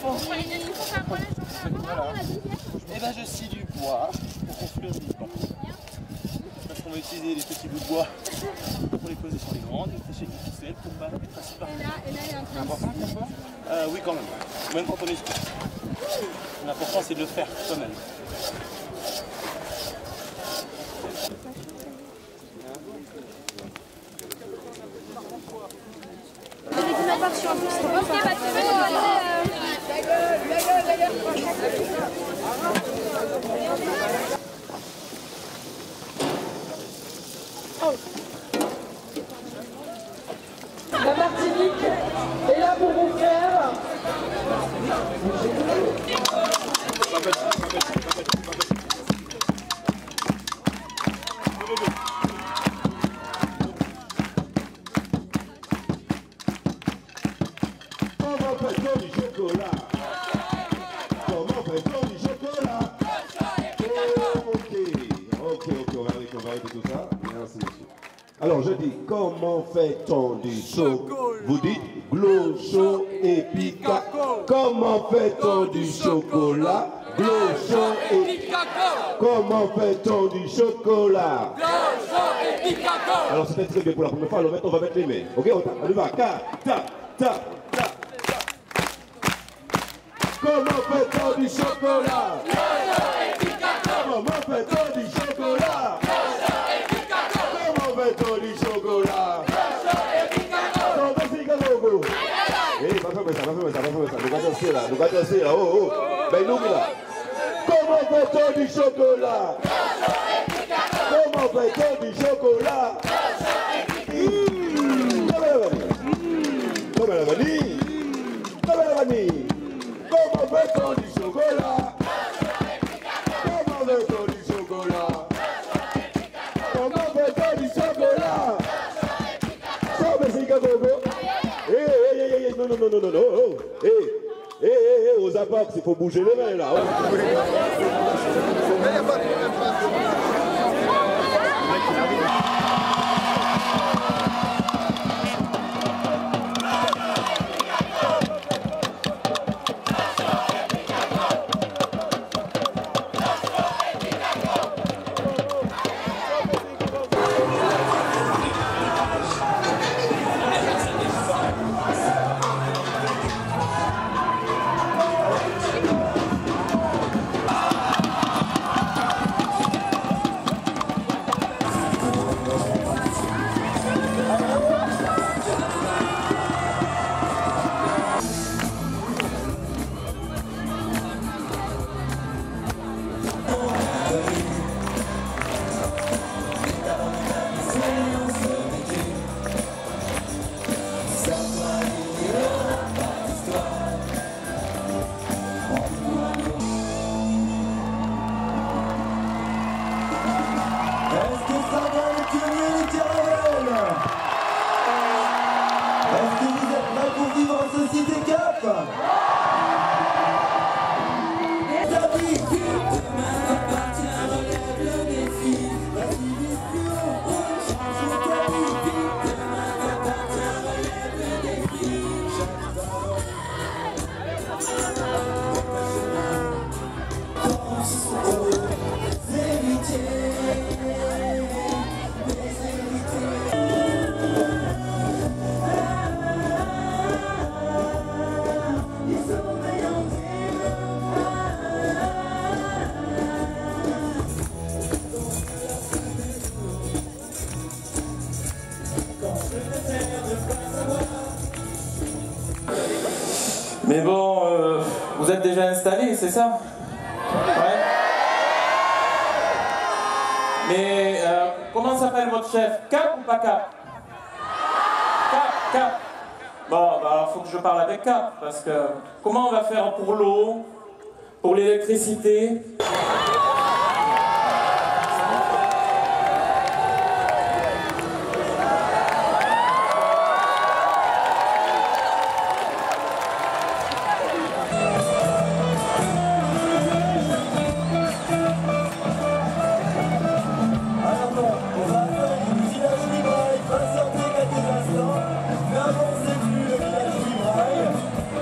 enfants. Il faut faire voilà. Et ben je scie du bois pour construire une banque. Parce qu'on va utiliser les petits bouts de bois pour les poser sur les grandes, et sécher avec une ficelle pour pas être assis par terre. Et là, il y a un C'est important pour toi? Oui, quand même. Même quand on est ski. L'important c'est de le faire soi-même. La Martinique est là pour vous faire. Comment fait-on du chocolat? Comment fait-on du chocolat? Ok, on va arrêter tout ça. Merci, monsieur. Alors, je dis, comment fait-on du chocolat? Vous dites glo, chaud et pica. Comment fait-on du chocolat? Glo, chaud et pica. Comment fait-on du chocolat? Glo, chaud et pica. Alors, c'était très bien pour la première fois. Alors, maintenant, on va mettre les mains. Ok, on y va. Ta, ta, ta. Comment fait-on du chocolat? Comment fait-on du chocolat? Comment fait-on du chocolat? Eh, va faire ça. Nous allons danser là, oh. Ben nous là. Comment fait-on du chocolat? Comment fait-on du chocolat? Comme la vanille. Comment fait-on du chocolat? Comment fait-on du chocolat? Comment fait-on du chocolat? Non. Aux apax, il faut bouger les mains là. Mais bon, vous êtes déjà installés, c'est ça? Ouais. Mais comment s'appelle votre chef? Cap ou pas Cap? Cap. Bon, bah alors faut que je parle avec Cap, parce que comment on va faire pour l'eau, pour l'électricité?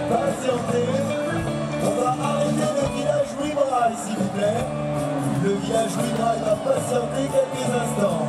Patientez. patienter quelques instants.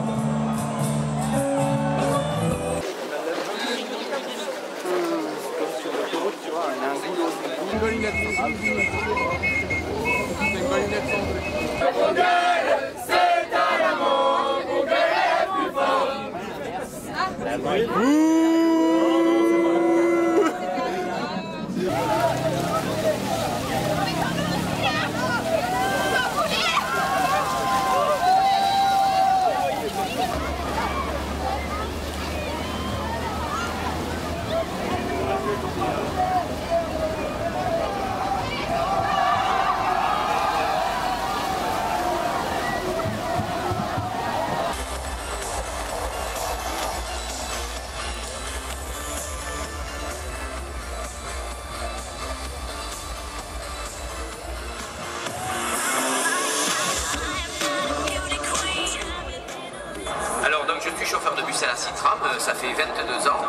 Alors donc je suis chauffeur de bus à la Citram, ça fait 22 ans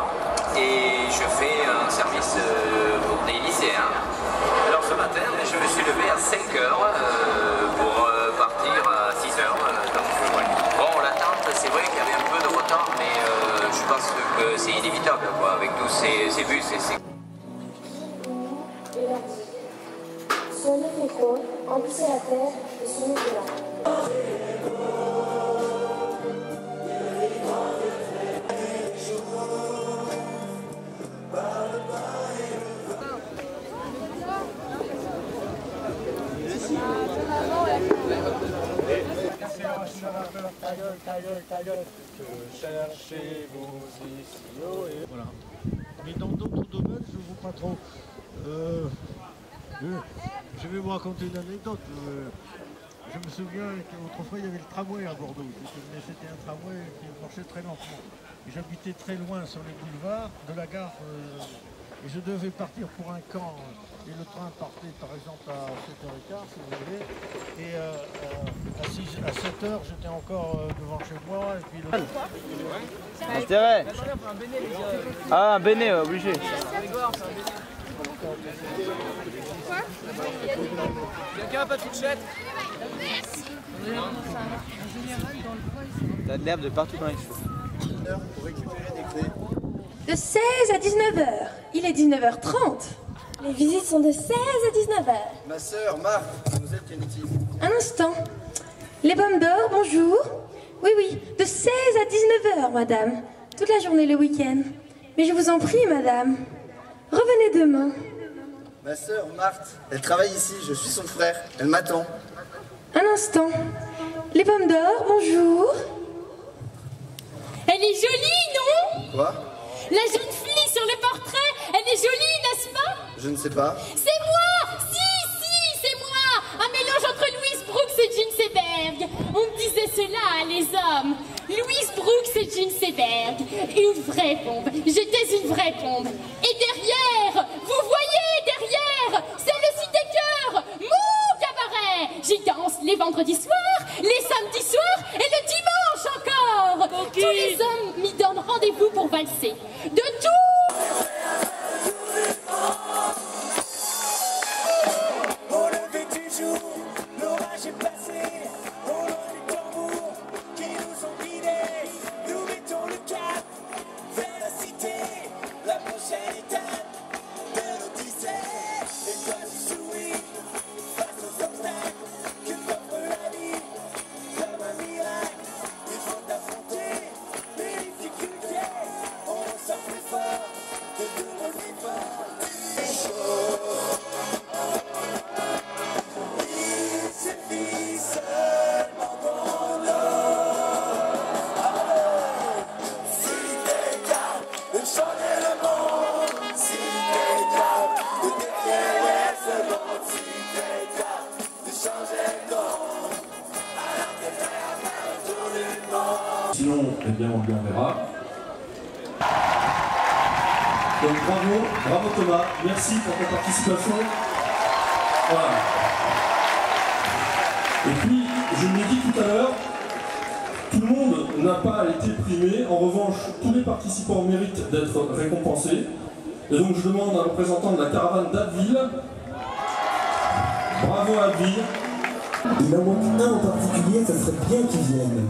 et je fais un service pour des lycéens. Alors ce matin je me suis levé à 5 h pour partir à 6 h. Bon l'attente c'est vrai qu'il y avait un peu de retard mais je pense que c'est inévitable quoi, avec tous ces bus et ces... Soyez féconds, emplissez la terre et semez de là. Voilà. Mais dans d'autres domaines, je ne vois pas trop. Je vais vous raconter une anecdote. Je me souviens qu'autrefois il y avait le tramway à Bordeaux. Mais c'était un tramway qui marchait très lentement. Et j'habitais très loin sur les boulevards de la gare. Et je devais partir pour un camp. Et le train partait par exemple à 7h15, si vous voulez. Et à 7h, j'étais encore devant chez moi. Et puis le... Intérêt. Ah, un béné, obligé. Quelqu'un a pas de fourchette? T'as de l'herbe de partout dans les cheveux. Pour récupérer des clés. De 16 à 19h. Il est 19h30. Les visites sont de 16 à 19h. Ma sœur, Marthe, mademoiselle Kennedy. Un instant. Les pommes d'or, bonjour. Oui, oui, de 16 à 19h, madame. Toute la journée le week-end. Mais je vous en prie, madame. Revenez demain. Ma sœur, Marthe, elle travaille ici, je suis son frère. Elle m'attend. Un instant. Les pommes d'or, bonjour. Elle est jolie, non? Quoi? La jeune fille sur le portrait, elle est jolie, n'est-ce pas? Je ne sais pas. C'est moi! Si, c'est moi! Un mélange entre Louise Brooks et Jean Seberg. On me disait cela, les hommes. Louise Brooks et Jean Seberg. Une vraie bombe. J'étais une vraie bombe. Et derrière, vous voyez, derrière, c'est le Cité Cœur, mon cabaret. J'y danse les vendredis soirs, les samedis soirs et le dimanche encore. Tous les hommes m'y donnent rendez-vous pour valser. De tout. Au lever du jour, l'orage est passé. Au loin des tambours qui nous ont guidés. Nous mettons le cap vers la cité. La prochaine étape de l'Odyssée. Et quand je souris face aux obstacles que m'offre la vie, comme un miracle, il faut affronter les difficultés. On sort plus fort de nouveaux efforts. C'est chaud. Il suffit seulement qu'on ose. Si t'es capable de changer le monde, si t'es capable de défier ce monde, si t'es capable de changer le monde, alors t'es prêt à faire le tour du monde. Sinon, eh bien, on lui enverra. Donc bravo Thomas, merci pour ta participation. Voilà. Et puis, je l'ai dit tout à l'heure, tout le monde n'a pas été primé. En revanche, tous les participants méritent d'être récompensés. Et donc, je demande à un représentant de la caravane d'Abbeville. Bravo Abbeville. Il en manque un en particulier, ça serait bien qu'il vienne.